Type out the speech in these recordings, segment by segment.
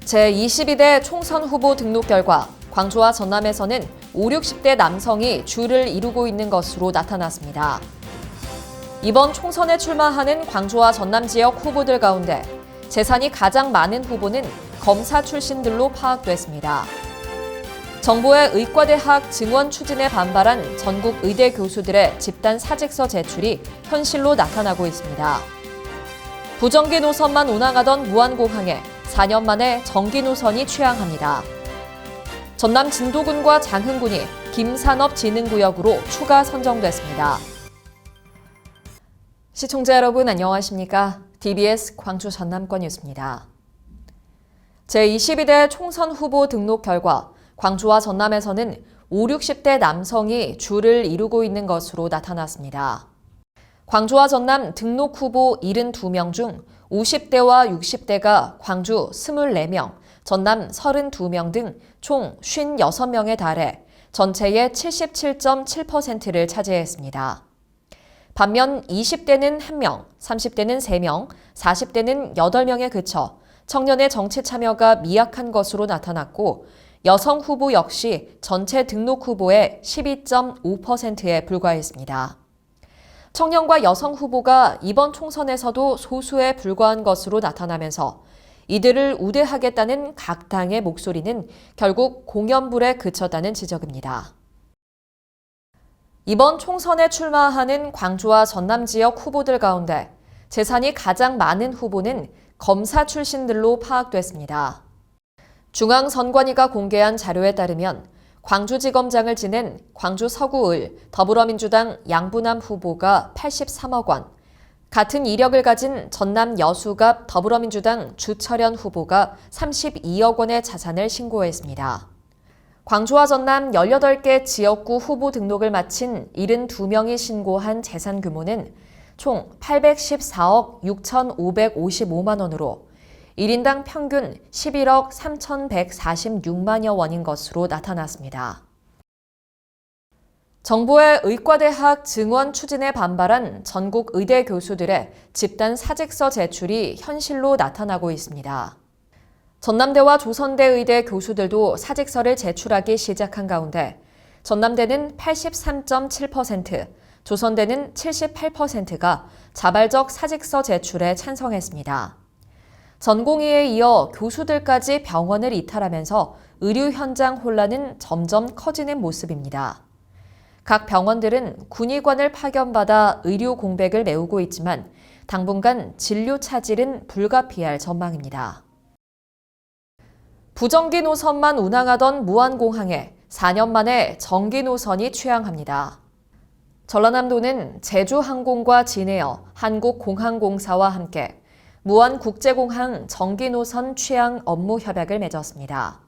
제22대 총선 후보 등록 결과 광주와 전남에서는 5, 60대 남성이 주를 이루고 있는 것으로 나타났습니다. 이번 총선에 출마하는 광주와 전남 지역 후보들 가운데 재산이 가장 많은 후보는 검사 출신들로 파악됐습니다. 정부의 의과대학 증원 추진에 반발한 전국 의대 교수들의 집단 사직서 제출이 현실로 나타나고 있습니다. 부정기 노선만 운항하던 무안공항에 4년 만에 정기 노선이 취항합니다. 전남 진도군과 장흥군이 김산업진흥구역으로 추가 선정됐습니다. 시청자 여러분 안녕하십니까? DBS 광주 전남권 뉴스입니다. 제22대 총선 후보 등록 결과 광주와 전남에서는 5, 60대 남성이 주를 이루고 있는 것으로 나타났습니다. 광주와 전남 등록 후보 72명 중 50대와 60대가 광주 24명, 전남 32명 등 총 56명에 달해 전체의 77.7%를 차지했습니다. 반면 20대는 1명, 30대는 3명, 40대는 8명에 그쳐 청년의 정치 참여가 미약한 것으로 나타났고 여성 후보 역시 전체 등록 후보의 12.5%에 불과했습니다. 청년과 여성 후보가 이번 총선에서도 소수에 불과한 것으로 나타나면서 이들을 우대하겠다는 각 당의 목소리는 결국 공연불에 그쳤다는 지적입니다. 이번 총선에 출마하는 광주와 전남 지역 후보들 가운데 재산이 가장 많은 후보는 검사 출신들로 파악됐습니다. 중앙선관위가 공개한 자료에 따르면 광주지검장을 지낸 광주 서구을 더불어민주당 양부남 후보가 83억 원, 같은 이력을 가진 전남 여수갑 더불어민주당 주철현 후보가 32억 원의 자산을 신고했습니다. 광주와 전남 18개 지역구 후보 등록을 마친 72명이 신고한 재산 규모는 총 814억 6,555만 원으로 1인당 평균 11억 3,146만여 원인 것으로 나타났습니다. 정부의 의과대학 증원 추진에 반발한 전국 의대 교수들의 집단 사직서 제출이 현실로 나타나고 있습니다. 전남대와 조선대 의대 교수들도 사직서를 제출하기 시작한 가운데 전남대는 83.7%, 조선대는 78%가 자발적 사직서 제출에 찬성했습니다. 전공의에 이어 교수들까지 병원을 이탈하면서 의료 현장 혼란은 점점 커지는 모습입니다. 각 병원들은 군의관을 파견받아 의료 공백을 메우고 있지만 당분간 진료 차질은 불가피할 전망입니다. 부정기 노선만 운항하던 무안공항에 4년 만에 정기 노선이 취항합니다. 전라남도는 제주항공과 진에어, 한국공항공사와 함께 무안국제공항 정기 노선 취항 업무 협약을 맺었습니다.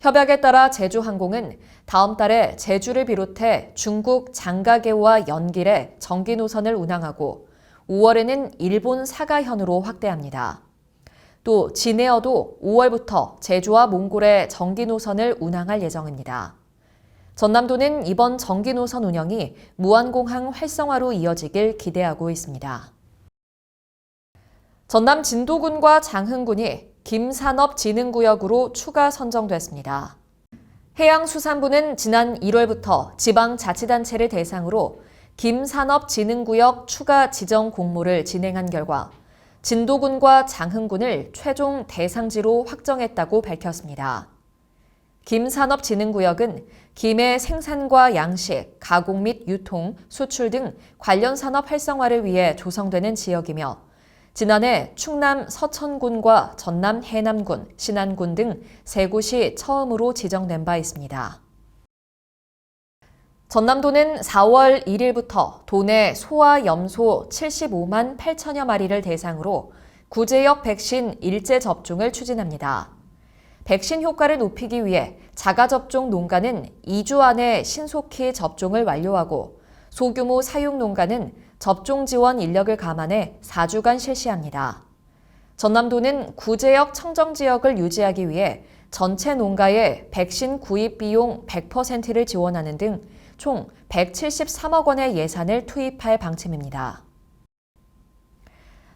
협약에 따라 제주항공은 다음 달에 제주를 비롯해 중국 장가계와 연길에 정기 노선을 운항하고 5월에는 일본 사가현으로 확대합니다. 또 진에어도 5월부터 제주와 몽골에 정기 노선을 운항할 예정입니다. 전남도는 이번 정기 노선 운영이 무안공항 활성화로 이어지길 기대하고 있습니다. 전남 진도군과 장흥군이 김산업진흥구역으로 추가 선정됐습니다. 해양수산부는 지난 1월부터 지방자치단체를 대상으로 김산업진흥구역 추가 지정 공모를 진행한 결과 진도군과 장흥군을 최종 대상지로 확정했다고 밝혔습니다. 김산업진흥구역은 김의 생산과 양식, 가공 및 유통, 수출 등 관련 산업 활성화를 위해 조성되는 지역이며 지난해 충남 서천군과 전남 해남군, 신안군 등 3곳이 처음으로 지정된 바 있습니다. 전남도는 4월 1일부터 도내 소와 염소 75만 8천여 마리를 대상으로 구제역 백신 일제 접종을 추진합니다. 백신 효과를 높이기 위해 자가접종 농가는 2주 안에 신속히 접종을 완료하고 소규모 사육 농가는 접종 지원 인력을 감안해 4주간 실시합니다. 전남도는 구제역 청정지역을 유지하기 위해 전체 농가에 백신 구입 비용 100%를 지원하는 등 총 173억 원의 예산을 투입할 방침입니다.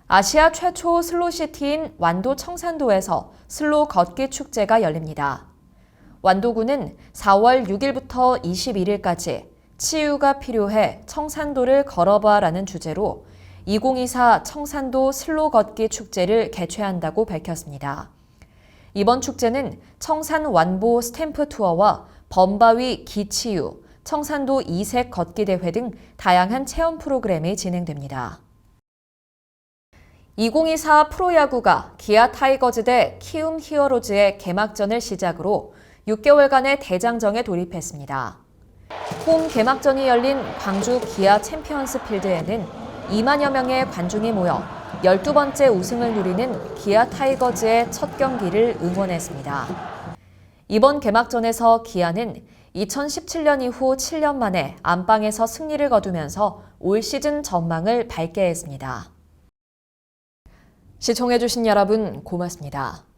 아시아 최초 슬로시티인 완도 청산도에서 슬로 걷기 축제가 열립니다. 완도군은 4월 6일부터 21일까지 치유가 필요해 청산도를 걸어봐라는 주제로 2024 청산도 슬로 걷기 축제를 개최한다고 밝혔습니다. 이번 축제는 청산 완보 스탬프 투어와 범바위 기치유, 청산도 이색 걷기 대회 등 다양한 체험 프로그램이 진행됩니다. 2024 프로야구가 기아 타이거즈 대 키움 히어로즈의 개막전을 시작으로 6개월간의 대장정에 돌입했습니다. 홈 개막전이 열린 광주 기아 챔피언스 필드에는 2만여 명의 관중이 모여 12번째 우승을 누리는 기아 타이거즈의 첫 경기를 응원했습니다. 이번 개막전에서 기아는 2017년 이후 7년 만에 안방에서 승리를 거두면서 올 시즌 전망을 밝게 했습니다. 시청해주신 여러분 고맙습니다.